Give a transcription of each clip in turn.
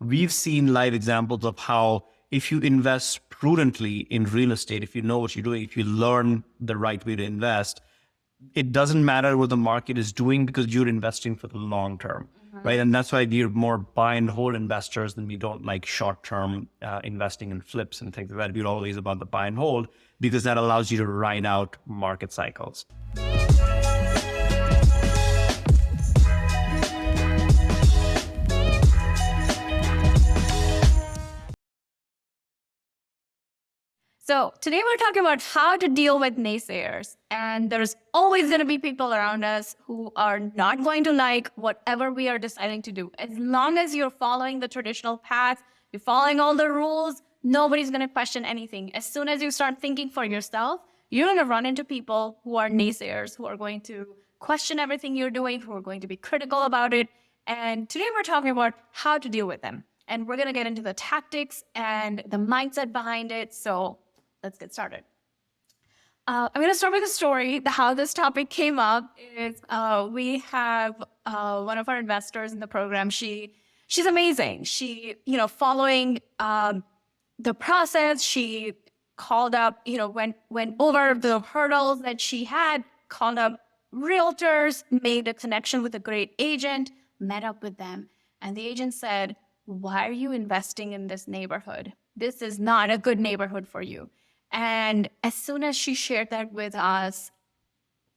we've seen live examples of how if you invest prudently in real estate, if you know what you're doing, if you learn the right way to invest, it doesn't matter what the market is doing because you're investing for the long term, right? And that's why we're more buy and hold investors than we don't like short-term investing in flips and things like that. We're always about the buy and hold because that allows you to ride out market cycles. So today we're talking about how to deal with naysayers. And there's always going to be people around us who are not going to like whatever we are deciding to do. As long as you're following the traditional path, you're following all the rules, nobody's going to question anything. As soon as you start thinking for yourself, you're going to run into people who are naysayers, who are going to question everything you're doing, who are going to be critical about it. And today we're talking about how to deal with them. And we're going to get into the tactics and the mindset behind it. So let's get started. I'm going to start with a story. How this topic came up is we have one of our investors in the program. She's amazing. She, following the process, she called up, went over the hurdles that she had, called up realtors, made a connection with a great agent, met up with them. And the agent said, "Why are you investing in this neighborhood? This is not a good neighborhood for you." And as soon as she shared that with us,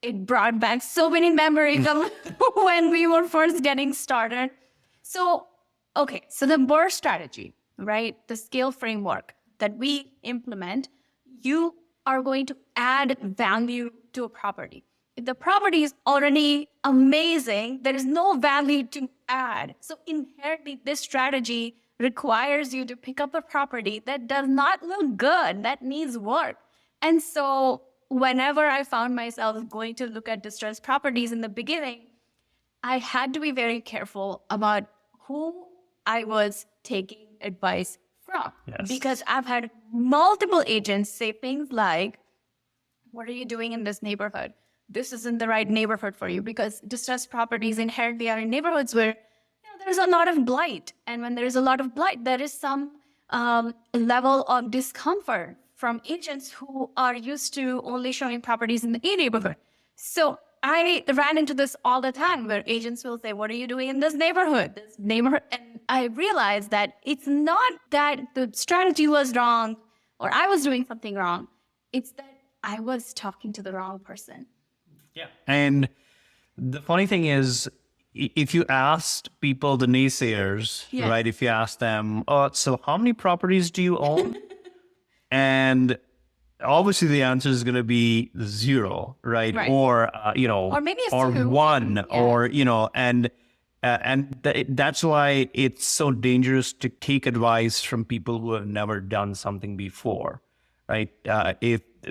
it brought back so many memories of when we were first getting started. So the BRRRR strategy, right? The scale framework that we implement, you are going to add value to a property. If the property is already amazing, there is no value to add. So inherently, this strategy requires you to pick up a property that does not look good, that needs work. And so whenever I found myself going to look at distressed properties in the beginning, I had to be very careful about who I was taking advice from. Yes. Because I've had multiple agents say things like, "What are you doing in this neighborhood? This isn't the right neighborhood for you," because distressed properties inherently are in neighborhoods where there's a lot of blight. And when there is a lot of blight, there is some level of discomfort from agents who are used to only showing properties in the A neighborhood. So I ran into this all the time where agents will say, "What are you doing in this neighborhood?" And I realized that it's not that the strategy was wrong or I was doing something wrong. It's that I was talking to the wrong person. Yeah. And the funny thing is, if you asked people, the naysayers, Yes. right? If you ask them, "Oh, so how many properties do you own?" And obviously the answer is going to be 0, right? Right. Or, Or maybe it's or 2. 1, Yeah. or, that's why it's so dangerous to take advice from people who have never done something before, right?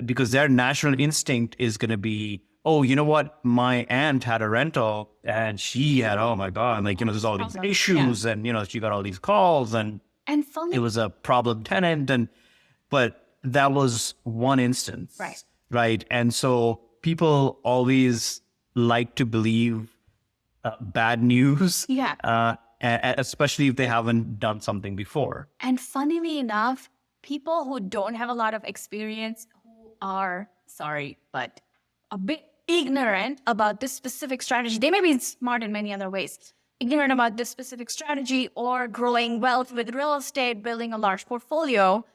Because their natural instinct is going to be, "Oh, you know what? My aunt had a rental and she had, oh my God, there's all these issues and, she got all these calls and funny, it was a problem tenant." But that was one instance, Right. right? And so people always like to believe bad news, especially if they haven't done something before. And funnily enough, people who don't have a lot of experience, who are, sorry, but a bit ignorant about this specific strategy, they may be smart in many other ways, ignorant about this specific strategy or growing wealth with real estate, building a large portfolio,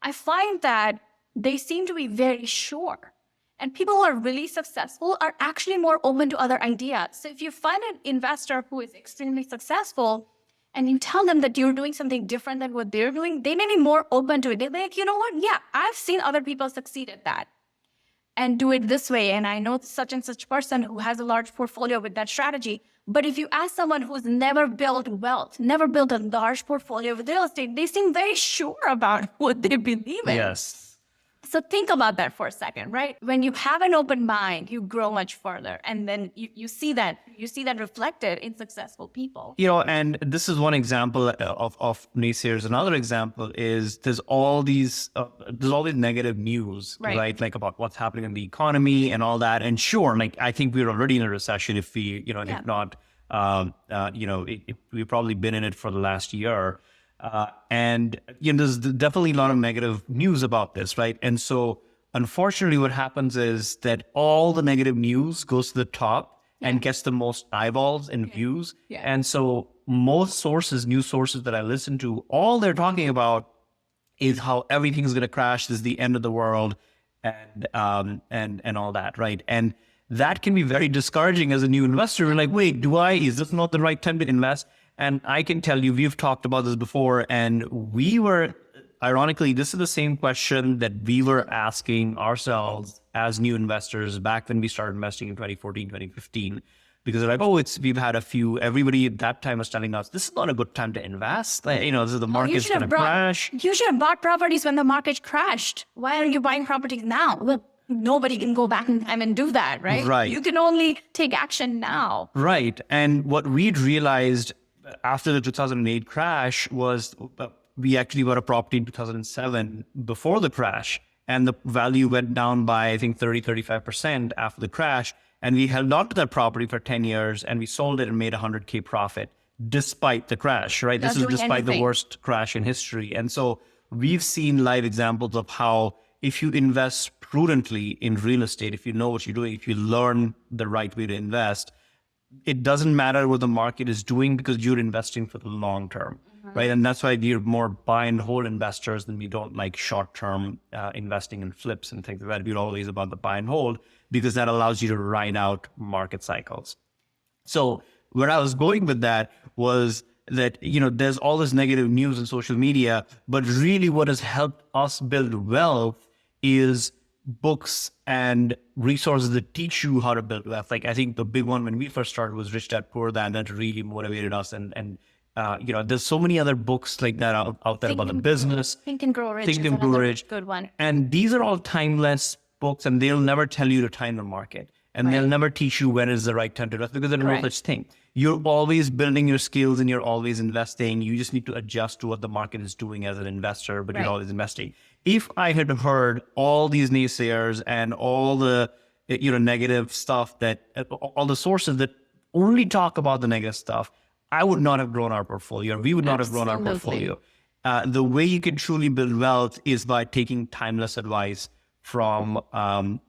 I find that they seem to be very sure. And people who are really successful are actually more open to other ideas. So if you find an investor who is extremely successful and you tell them that you're doing something different than what they're doing, they may be more open to it. They're like, "You know what? Yeah, I've seen other people succeed at that and do it this way. And I know such and such person who has a large portfolio with that strategy." But if you ask someone who's never built wealth, never built a large portfolio with real estate, they seem very sure about what they believe in. Yes. So think about that for a second, right? When you have an open mind, you grow much further. And then you see that reflected in successful people. And this is one example of naysayers. Another example is there's all these negative news, right? Like about what's happening in the economy and all that. And sure, I think we're already in a recession if we, if not, we've probably been in it for the last year. And there's definitely a lot of negative news about this, right? And so unfortunately, what happens is that all the negative news goes to the top and gets the most eyeballs and views. Yeah. And so most sources, news sources that I listen to, all they're talking about is how everything's going to crash. This is the end of the world, and all that, right? And that can be very discouraging as a new investor. You're like, wait, is this not the right time to invest? And I can tell you, we've talked about this before, and we were, ironically, this is the same question that we were asking ourselves as new investors back when we started investing in 2014, 2015. Because they're like, we've had a few, everybody at that time was telling us, this is not a good time to invest. Like, this is the market's going to crash. You should have bought properties when the market crashed. Why are you buying properties now? Well, nobody can go back in time and do that, right? Right. You can only take action now. Right. And what we'd realized after the 2008 crash was we actually bought a property in 2007 before the crash. And the value went down by, I think, 35% after the crash. And we held on to that property for 10 years and we sold it and made $100K profit despite the crash, right? This is despite the worst crash in history. And so we've seen live examples of how if you invest prudently in real estate, if you know what you're doing, if you learn the right way to invest, it doesn't matter what the market is doing because you're investing for the long term, right? And that's why we're more buy and hold investors than we don't like short-term investing in flips and things like that. We're always about the buy and hold because that allows you to ride out market cycles. So where I was going with that was that, there's all this negative news on social media, but really what has helped us build wealth is books and resources that teach you how to build wealth. Like I think the big one when we first started was Rich Dad Poor Dad. That really motivated us. And there's so many other books like that out there about the business. Think and Grow Rich. Think and Grow Rich. Good one. And these are all timeless books, and they'll never tell you to time the market, and they'll never teach you when is the right time to invest because there's no such thing. You're always building your skills and you're always investing. You just need to adjust to what the market is doing as an investor, but you're always investing. If I had heard all these naysayers and all the negative stuff that all the sources that only talk about the negative stuff, I would not have grown our portfolio. We would not have grown our portfolio. The way you can truly build wealth is by taking timeless advice from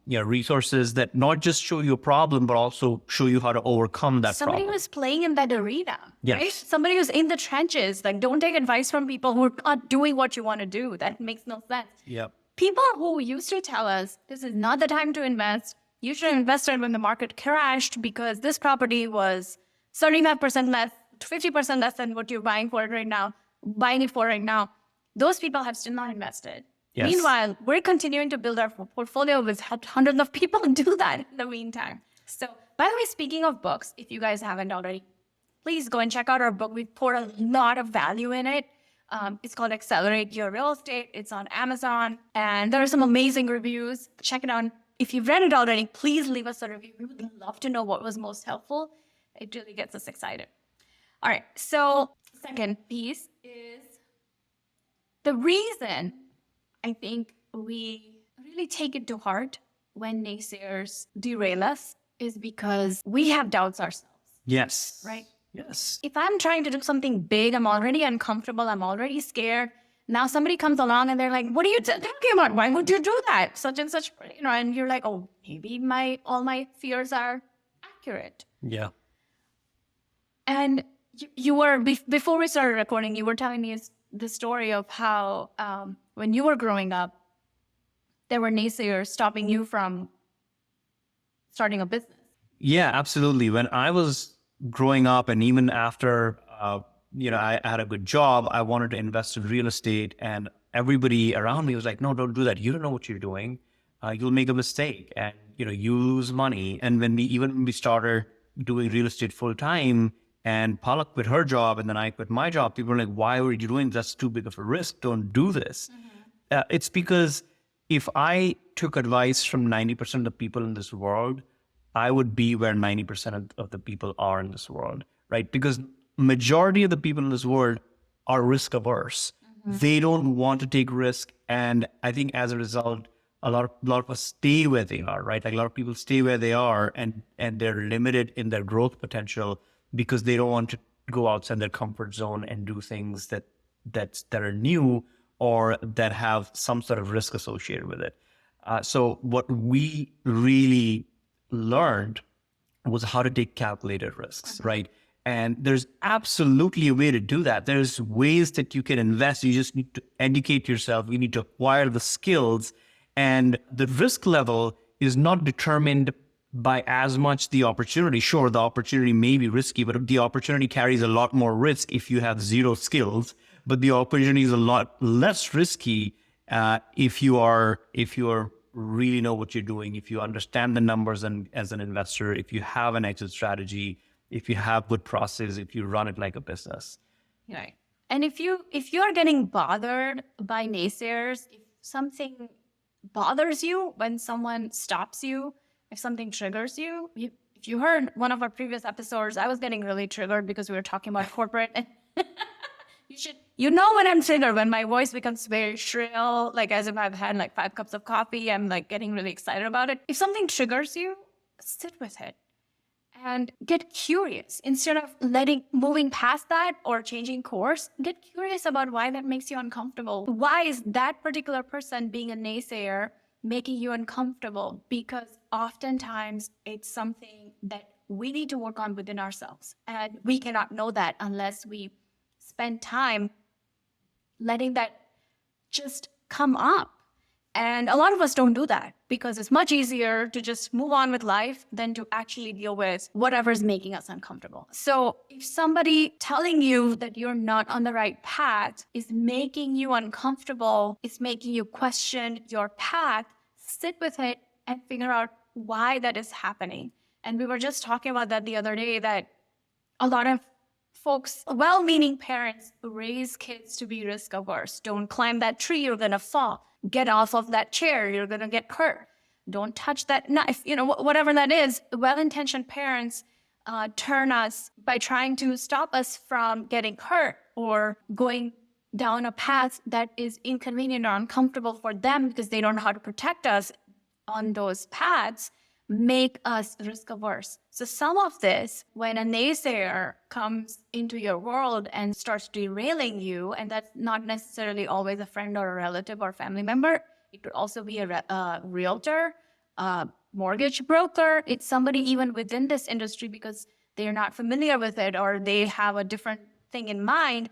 resources that not just show you a problem, but also show you how to overcome that problem. Somebody who's playing in that arena, yes. right? Somebody who's in the trenches. Like, don't take advice from people who are not doing what you want to do. That makes no sense. Yep. People who used to tell us, this is not the time to invest. You should have invested when the market crashed because this property was 35% less, 50% less than what you're buying it for right now. Those people have still not invested. Yes. Meanwhile, we're continuing to build our portfolio with hundreds of people do that in the meantime. So, by the way, speaking of books, if you guys haven't already, please go and check out our book. We've poured a lot of value in it. It's called Accelerate Your Real Estate. It's on Amazon, and there are some amazing reviews. Check it out. If you've read it already, please leave us a review. We would love to know what was most helpful. It really gets us excited. All right, so second piece is the reason I think we really take it to heart when naysayers derail us is because we have doubts ourselves. Yes. Right? Yes. If I'm trying to do something big, I'm already uncomfortable, I'm already scared. Now somebody comes along and they're like, what are you talking about? Why would you do that? Such and such, and you're like, oh, maybe all my fears are accurate. Yeah. And you were, before we started recording, you were telling me the story of how when you were growing up, there were naysayers stopping you from starting a business. Yeah, absolutely. When I was growing up and even after, I had a good job, I wanted to invest in real estate and everybody around me was like, no, don't do that. You don't know what you're doing. You'll make a mistake and, you lose money. And when we started doing real estate full time and Palak quit her job and then I quit my job, people were like, why were you doing this? That's too big of a risk. Don't do this. Mm-hmm. It's because if I took advice from 90% of the people in this world, I would be where 90% of the people are in this world, right? Because majority of the people in this world are risk averse. Mm-hmm. They don't want to take risk. And I think as a result, a lot of us stay where they are, right? Like a lot of people stay where they are and they're limited in their growth potential because they don't want to go outside their comfort zone and do things that that are new or that have some sort of risk associated with it. So what we really learned was how to take calculated risks, right? And there's absolutely a way to do that. There's ways that you can invest. You just need to educate yourself. You need to acquire the skills. And the risk level is not determined by as much the opportunity. Sure, the opportunity may be risky, but the opportunity carries a lot more risk if you have zero skills. But the opportunity is a lot less risky if you are really know what you're doing, if you understand the numbers and as an investor, if you have an exit strategy, if you have good process, if you run it like a business. Right. And if you are getting bothered by naysayers, if something bothers you when someone stops you, if something triggers you, if you heard one of our previous episodes, I was getting really triggered because we were talking about corporate. And you know when I'm triggered, when my voice becomes very shrill, like as if I've had like 5 cups of coffee, I'm like getting really excited about it. If something triggers you, sit with it and get curious. Instead of moving past that or changing course, get curious about why that makes you uncomfortable. Why is that particular person being a naysayer making you uncomfortable? Because oftentimes it's something that we need to work on within ourselves. And we cannot know that unless we spend time letting that just come up. And a lot of us don't do that because it's much easier to just move on with life than to actually deal with whatever's making us uncomfortable. So if somebody telling you that you're not on the right path is making you uncomfortable, is making you question your path, sit with it and figure out why that is happening. And we were just talking about that the other day, that a lot of folks, well-meaning parents, raise kids to be risk averse. Don't climb that tree, you're going to fall. Get off of that chair, you're going to get hurt. Don't touch that knife, whatever that is. Well-intentioned parents turn us by trying to stop us from getting hurt or going down a path that is inconvenient or uncomfortable for them because they don't know how to protect us on those paths, make us risk averse. So some of this, when a naysayer comes into your world and starts derailing you, and that's not necessarily always a friend or a relative or family member, it could also be a realtor, a mortgage broker. It's somebody even within this industry because they're not familiar with it or they have a different thing in mind.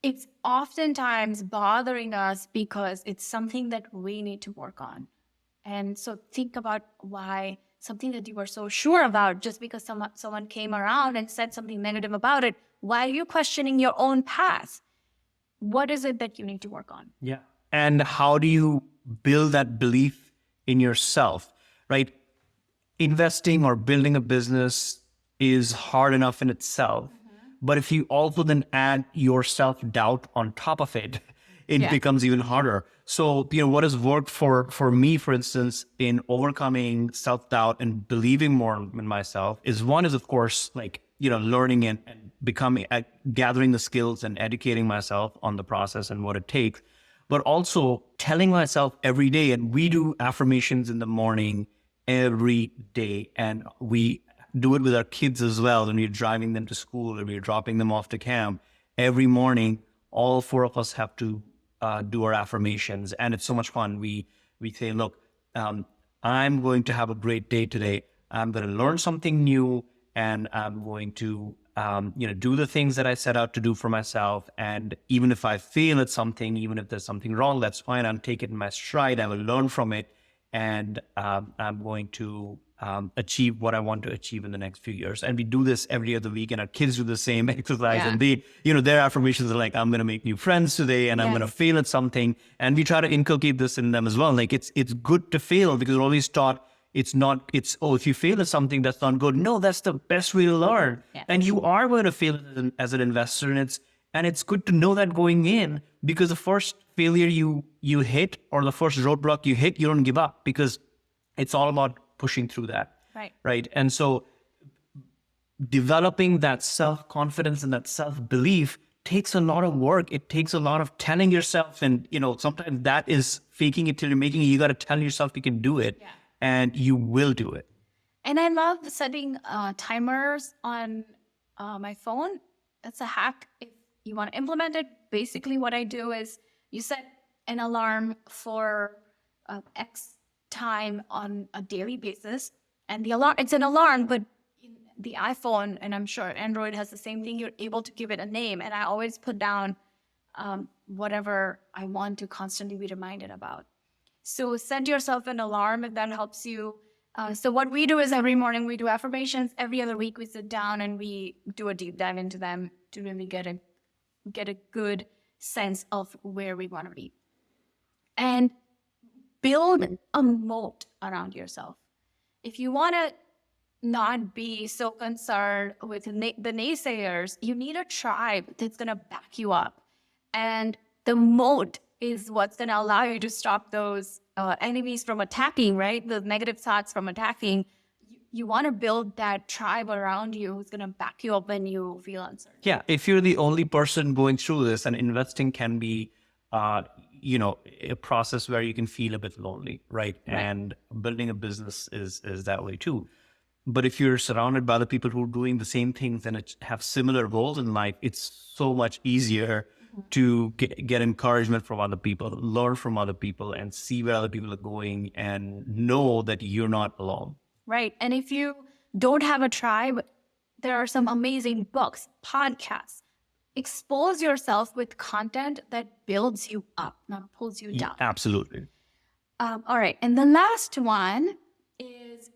It's oftentimes bothering us because it's something that we need to work on. And so think about why something that you were so sure about, just because someone came around and said something negative about it, why are you questioning your own path? What is it that you need to work on? Yeah. And how do you build that belief in yourself, right? Investing or building a business is hard enough in itself. But if you also then add your self-doubt on top of it, it becomes even harder. So, what has worked for me, for instance, in overcoming self-doubt and believing more in myself is one is, of course, like, learning and becoming, gathering the skills and educating myself on the process and what it takes, but also telling myself every day. And we do affirmations in the morning every day. And we do it with our kids as well. When we're driving them to school or we're dropping them off to camp every morning, all 4 of us have to do our affirmations, and it's so much fun. We say, look, I'm going to have a great day today. I'm going to learn something new, and I'm going to, do the things that I set out to do for myself. And even if I fail at something, even if there's something wrong, that's fine. I'll take it in my stride. I will learn from it, and I'm going to achieve what I want to achieve in the next few years. And we do this every other week, and our kids do the same exercise. And they, their affirmations are like, I'm going to make new friends today, and I'm going to fail at something. And we try to inculcate this in them as well. Like it's good to fail, because we're always taught if you fail at something, that's not good. No, that's the best way to learn. Yeah. And you are going to fail as an investor, and it's good to know that going in, because the first failure you hit, or the first roadblock you hit, you don't give up, because it's all about pushing through that. Right. And so developing that self-confidence and that self-belief takes a lot of work. It takes a lot of telling yourself, and sometimes that is faking it till you're making it. You got to tell yourself you can do it, and you will do it. And I love setting timers on my phone. That's a hack. If you want to implement it, basically what I do is you set an alarm for X time on a daily basis. And the alarm, it's an alarm, but in the iPhone, and I'm sure Android has the same thing, you're able to give it a name. And I always put down whatever I want to constantly be reminded about. So set yourself an alarm if that helps you. So what we do is every morning we do affirmations. Every other week we sit down and we do a deep dive into them to really get a good sense of where we want to be. And build a moat around yourself. If you want to not be so concerned with the naysayers, you need a tribe that's going to back you up. And the moat is what's going to allow you to stop those enemies from attacking, right? The negative thoughts from attacking. You want to build that tribe around you who's going to back you up when you feel uncertain. Yeah, if you're the only person going through this, and investing can be, a process where you can feel a bit lonely, right? And building a business is that way too. But if you're surrounded by the people who are doing the same things and have similar goals in life, it's so much easier to get encouragement from other people, learn from other people, and see where other people are going and know that you're not alone. Right. And if you don't have a tribe, there are some amazing books, podcasts. Expose yourself with content that builds you up, not pulls you down. Absolutely. All right. And the last one is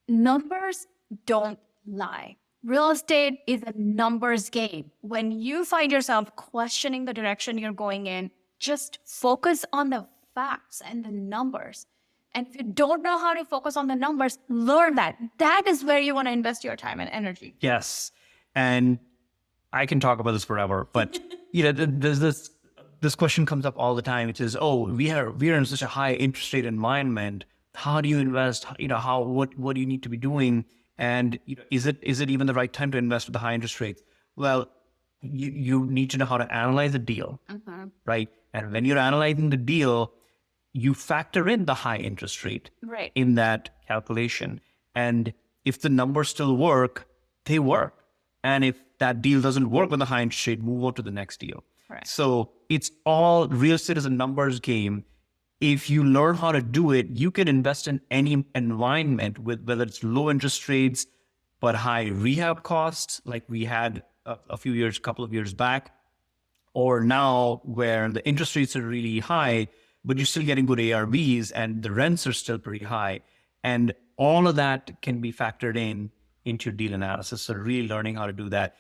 numbers don't lie. Real estate is a numbers game. When you find yourself questioning the direction you're going in, just focus on the facts and the numbers. And if you don't know how to focus on the numbers, learn that. That is where you want to invest your time and energy. Yes. And I can talk about this forever, but there's this question comes up all the time, which is, we are in such a high interest rate environment. How do you invest? What do you need to be doing? And is it even the right time to invest with the high interest rates? Well, you need to know how to analyze a deal, right? And when you're analyzing the deal, you factor in the high interest rate in that calculation. And if the numbers still work, they work. And if that deal doesn't work with the high interest rate, move on to the next deal. Right. So it's all, real estate is a numbers game. If you learn how to do it, you can invest in any environment with whether it's low interest rates, but high rehab costs, like we had a couple of years back, or now where the interest rates are really high, but you're still getting good ARVs and the rents are still pretty high. And all of that can be factored into deal analysis. So really learning how to do that.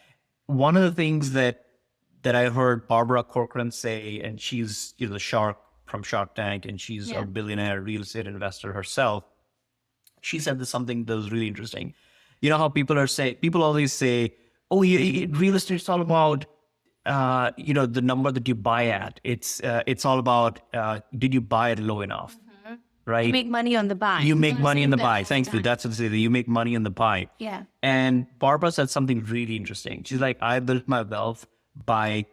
One of the things that I heard Barbara Corcoran say, and she's the shark from Shark Tank, and she's a billionaire real estate investor herself. She said something that was really interesting. You know how people always say, real estate is all about, the number that you buy at. It's all about, did you buy it low enough? Right? You make money on the buy. You make money on the buy. Thank you. That's what they say. You make money on the buy. Yeah. And Barbara said something really interesting. She's like, I built my wealth by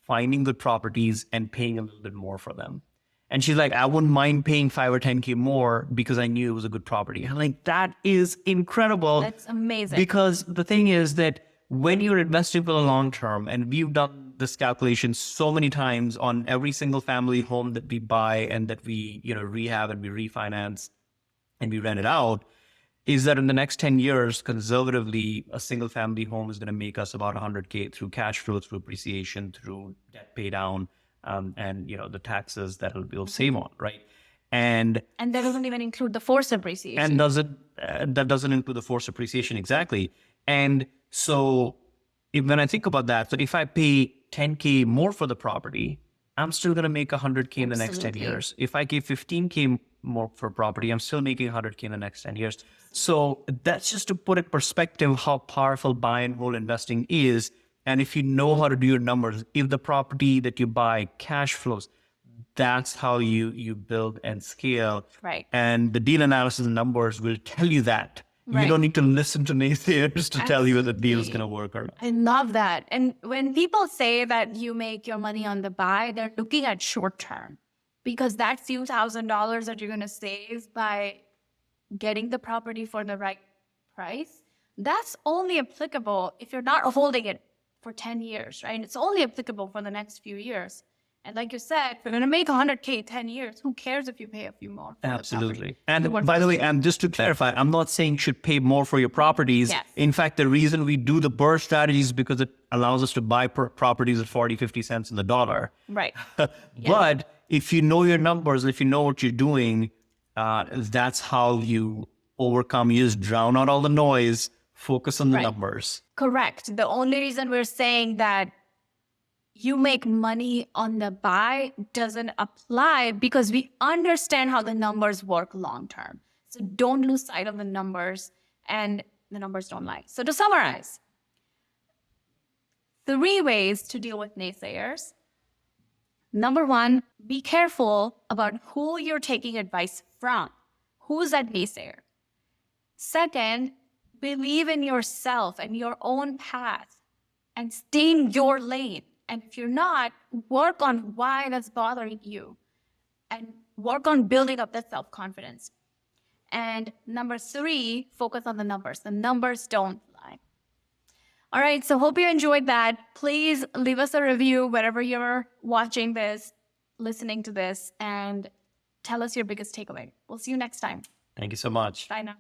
finding good properties and paying a little bit more for them. And she's like, I wouldn't mind paying 5 or 10K more because I knew it was a good property. I'm like, that is incredible. That's amazing. Because the thing is that when you're investing for the long term, and we've done this calculation so many times on every single family home that we buy and that we, rehab and we refinance and we rent it out, is that in the next 10 years, conservatively, a single family home is going to make us about 100K through cash flow, through appreciation, through debt pay down, and the taxes that we'll save on, right? And that doesn't even include the forced appreciation. And that doesn't include the forced appreciation, exactly. And so when I think about that, so if I pay 10K more for the property, I'm still going to make 100K in the next 10 years. If I give 15K more for property, I'm still making 100K in the next 10 years. So that's just to put in perspective how powerful buy and hold investing is. And if you know how to do your numbers, if the property that you buy cash flows, that's how you build and scale. Right. And the deal analysis numbers will tell you that. Right. You don't need to listen to naysayers to tell you whether the deal is going to work or not. I love that. And when people say that you make your money on the buy, they're looking at short term, because that few $1,000s that you're going to save by getting the property for the right price, that's only applicable if you're not holding it for 10 years, right? It's only applicable for the next few years. And like you said, if we're going to make 100K 10 years, who cares if you pay a few more? For Absolutely. And by the way, and just to clarify, I'm not saying you should pay more for your properties. Yes. In fact, the reason we do the BRRRR strategy is because it allows us to buy properties at 40, 50 cents in the dollar. Right. But if you know your numbers, if you know what you're doing, that's how you overcome. You just drown out all the noise, focus on the numbers. Correct. The only reason we're saying that you make money on the buy doesn't apply because we understand how the numbers work long term. So don't lose sight of the numbers, and the numbers don't lie. So to summarize, 3 ways to deal with naysayers. Number 1, be careful about who you're taking advice from. Who's that naysayer? Second, believe in yourself and your own path and stay in your lane. And if you're not, work on why that's bothering you and work on building up that self-confidence. And number 3, focus on the numbers. The numbers don't lie. All right, so hope you enjoyed that. Please leave us a review wherever you're watching this, listening to this, and tell us your biggest takeaway. We'll see you next time. Thank you so much. Bye now.